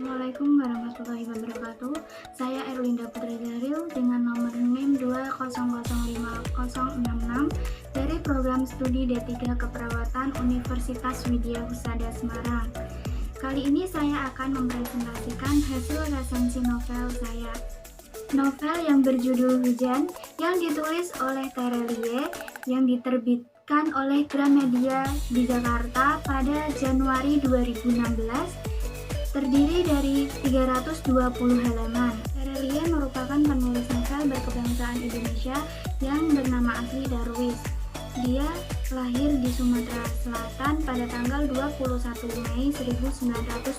Assalamualaikum warahmatullahi wabarakatuh. Saya Erlinda Putri Daril dengan nomor NIM 2005066 dari program studi D3 Keperawatan Universitas Widya Husada Semarang. Kali ini saya akan mempresentasikan hasil resensi novel saya. Novel yang berjudul Hujan yang ditulis oleh Terelie yang diterbitkan oleh Gramedia di Jakarta pada Januari 2016. Terdiri dari 320 halaman. Terelie merupakan penulis novel berkebangsaan Indonesia yang bernama asli Darwis. Dia lahir di Sumatera Selatan pada tanggal 21 Mei 1979.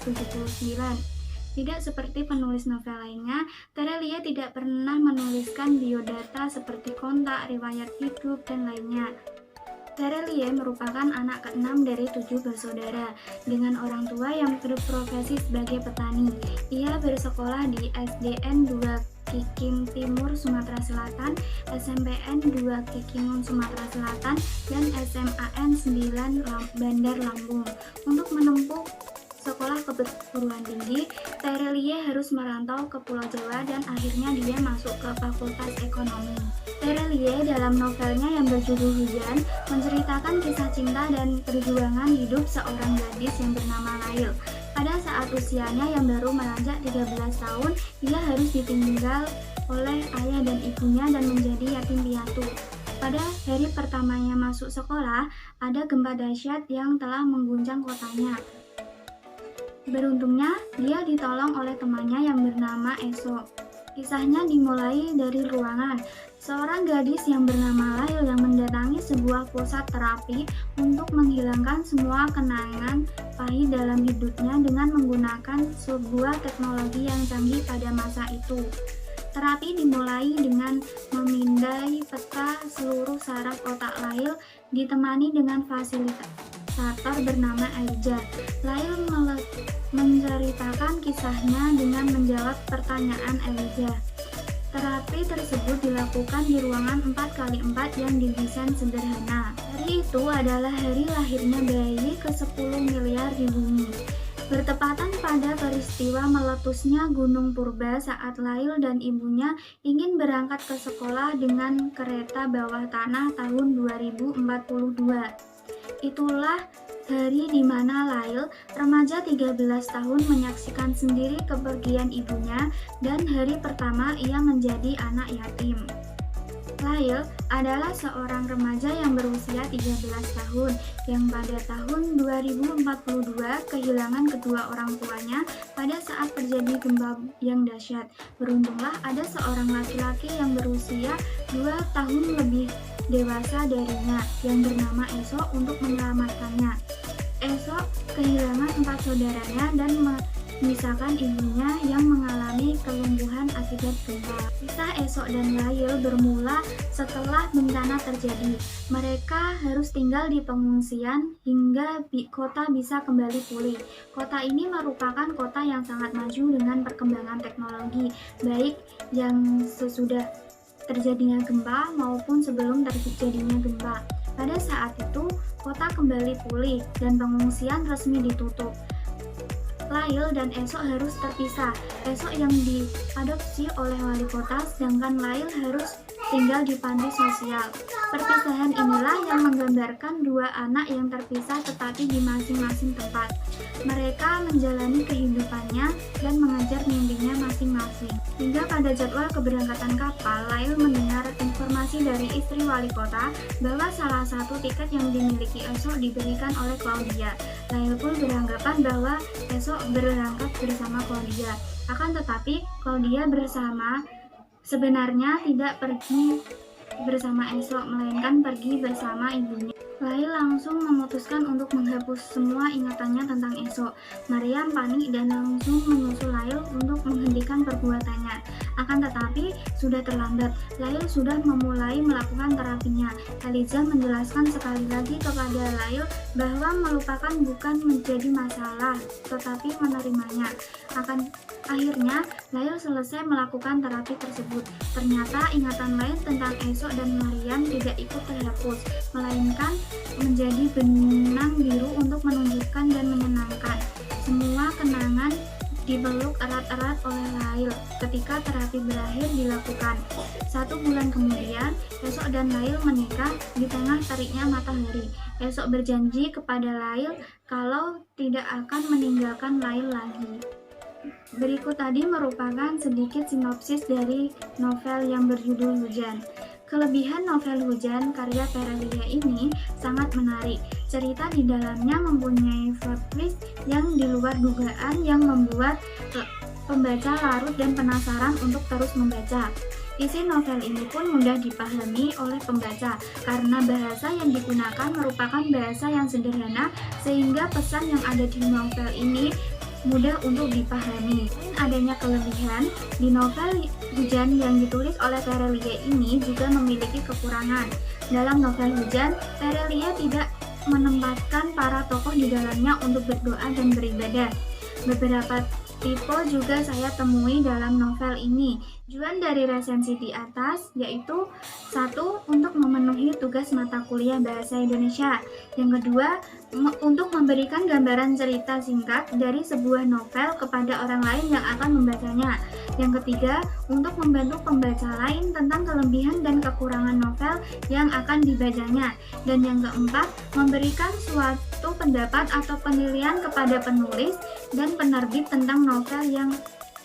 Tidak seperti penulis novel lainnya, Terelie tidak pernah menuliskan biodata seperti kontak, riwayat hidup, dan lainnya. Terelie merupakan anak ke-6 dari 7 bersaudara dengan orang tua yang berprofesi sebagai petani. Ia bersekolah di SDN 2 Kiking Timur, Sumatera Selatan, SMPN 2 Kikingun, Sumatera Selatan, dan SMAN 9 Bandar Lampung. Untuk menempuh sekolah keperguruan tinggi, Terelie harus merantau ke Pulau Jawa dan akhirnya dia masuk ke Fakultas Ekonomi. Terelie dalam novelnya yang berjudul Hujan menceritakan kisah cinta dan perjuangan hidup seorang gadis yang bernama Lail. Pada saat usianya yang baru menanjak 13 tahun, ia harus ditinggal oleh ayah dan ibunya dan menjadi yatim piatu. Pada hari pertamanya masuk sekolah, ada gempa dahsyat yang telah mengguncang kotanya. Beruntungnya, dia ditolong oleh temannya yang bernama Eso. Kisahnya dimulai dari ruangan. Seorang gadis yang bernama Lail yang mendatangi sebuah pusat terapi untuk menghilangkan semua kenangan pahit dalam hidupnya dengan menggunakan sebuah teknologi yang canggih pada masa itu. Terapi dimulai dengan memindai peta seluruh saraf otak Lail ditemani dengan fasilitator bernama Elijah. Lail menceritakan kisahnya dengan menjawab pertanyaan Elijah. Terapi tersebut dilakukan di ruangan 4x4 yang didesain sederhana. Hari itu adalah hari lahirnya bayi ke-10 miliar di bumi. Bertepatan pada peristiwa meletusnya Gunung Purba saat Lail dan ibunya ingin berangkat ke sekolah dengan kereta bawah tanah tahun 2042. Itulah hari di mana Lail, remaja 13 tahun, menyaksikan sendiri kepergian ibunya dan hari pertama ia menjadi anak yatim. Lail adalah seorang remaja yang berusia 13 tahun yang pada tahun 2042 kehilangan kedua orang tuanya pada saat terjadi gempa yang dahsyat. Beruntunglah ada seorang laki-laki yang berusia 2 tahun lebih dewasa darinya yang bernama Eso untuk menyelamatkannya. Eso kehilangan 4 saudaranya dan memisahkan ibunya yang mengalami kelumpuhan akibat gempa. Kisah Eso dan Lail bermula setelah bencana terjadi. Mereka harus tinggal di pengungsian hingga kota bisa kembali pulih. Kota ini merupakan kota yang sangat maju dengan perkembangan teknologi, baik yang sesudah terjadinya gempa maupun sebelum terjadinya gempa. Pada saat itu, kota kembali pulih dan pengungsian resmi ditutup. Lail dan Eso harus terpisah. Eso yang diadopsi oleh wali kota, sedangkan Lail harus tinggal di panti sosial. Perpisahan inilah yang menggambarkan dua anak yang terpisah tetapi di masing-masing tempat. Mereka menjalani kehidupannya dan mengejar mimpinya masing-masing. Hingga pada jadwal keberangkatan kapal, Lail mendengar informasi dari istri wali kota bahwa salah satu tiket yang dimiliki Eso diberikan oleh Claudia. Lail pun beranggapan bahwa Eso berangkat bersama Claudia. Akan tetapi, Claudia sebenarnya tidak pergi bersama Eso, melainkan pergi bersama ibunya. Lail langsung memutuskan untuk menghapus semua ingatannya tentang Eso. Mariam panik dan langsung menyusul Lail untuk menghentikan perbuatannya. Akan tetapi, sudah terlambat. Lail sudah memulai melakukan terapinya. Elijah menjelaskan sekali lagi kepada Lail bahwa melupakan bukan menjadi masalah, tetapi menerimanya. Akhirnya, Lail selesai melakukan terapi tersebut. Ternyata ingatan Lail tentang Eso dan Mariam tidak ikut terhapus, melainkan menjadi benang biru untuk menunjukkan dan menyenangkan. Semua kenangan dipeluk ketika terapi berakhir dilakukan. 1 bulan kemudian, Esok dan Lail menikah di tengah teriknya matahari. Esok berjanji kepada Lail kalau tidak akan meninggalkan Lail lagi. Berikut tadi merupakan sedikit sinopsis dari novel yang berjudul Hujan. Kelebihan novel Hujan karya Terelia ini sangat menarik. Cerita di dalamnya mempunyai plot twist yang di luar dugaan yang membuat pembaca larut dan penasaran untuk terus membaca. Isi novel ini pun mudah dipahami oleh pembaca karena bahasa yang digunakan merupakan bahasa yang sederhana sehingga pesan yang ada di novel ini mudah untuk dipahami. Adanya kelebihan di novel Hujan yang ditulis oleh Terelia ini juga memiliki kekurangan. Dalam novel Hujan, Terelia tidak menempatkan para tokoh di dalamnya untuk berdoa dan beribadah. Beberapa tipe juga saya temui dalam novel ini. Tujuan dari resensi di atas yaitu 1. Untuk memenuhi tugas mata kuliah Bahasa Indonesia. Yang kedua, untuk memberikan gambaran cerita singkat dari sebuah novel kepada orang lain yang akan membacanya. Yang ketiga, untuk membantu pembaca lain tentang kelebihan dan kekurangan novel yang akan dibacanya. Dan yang keempat, memberikan suatu pendapat atau penilaian kepada penulis dan penerbit tentang novel yang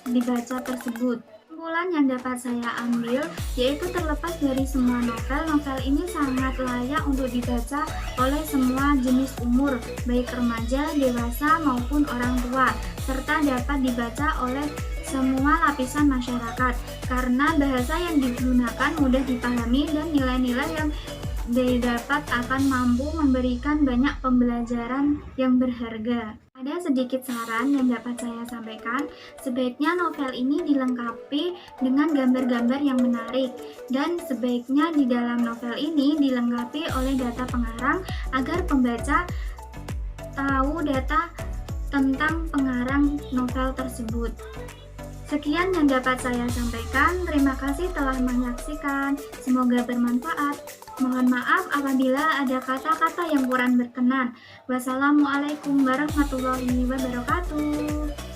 dibaca tersebut. Kesimpulan yang dapat saya ambil yaitu terlepas dari semua novel ini sangat layak untuk dibaca oleh semua jenis umur, baik remaja, dewasa maupun orang tua, serta dapat dibaca oleh semua lapisan masyarakat karena bahasa yang digunakan mudah dipahami dan nilai-nilai yang didapat akan mampu memberikan banyak pembelajaran yang berharga. Ada sedikit saran yang dapat saya sampaikan, sebaiknya novel ini dilengkapi dengan gambar-gambar yang menarik dan sebaiknya di dalam novel ini dilengkapi oleh data pengarang agar pembaca tahu data tentang pengarang novel tersebut. Sekian yang dapat saya sampaikan, terima kasih telah menyaksikan, semoga bermanfaat. Mohon maaf apabila ada kata-kata yang kurang berkenan. Wassalamualaikum warahmatullahi wabarakatuh.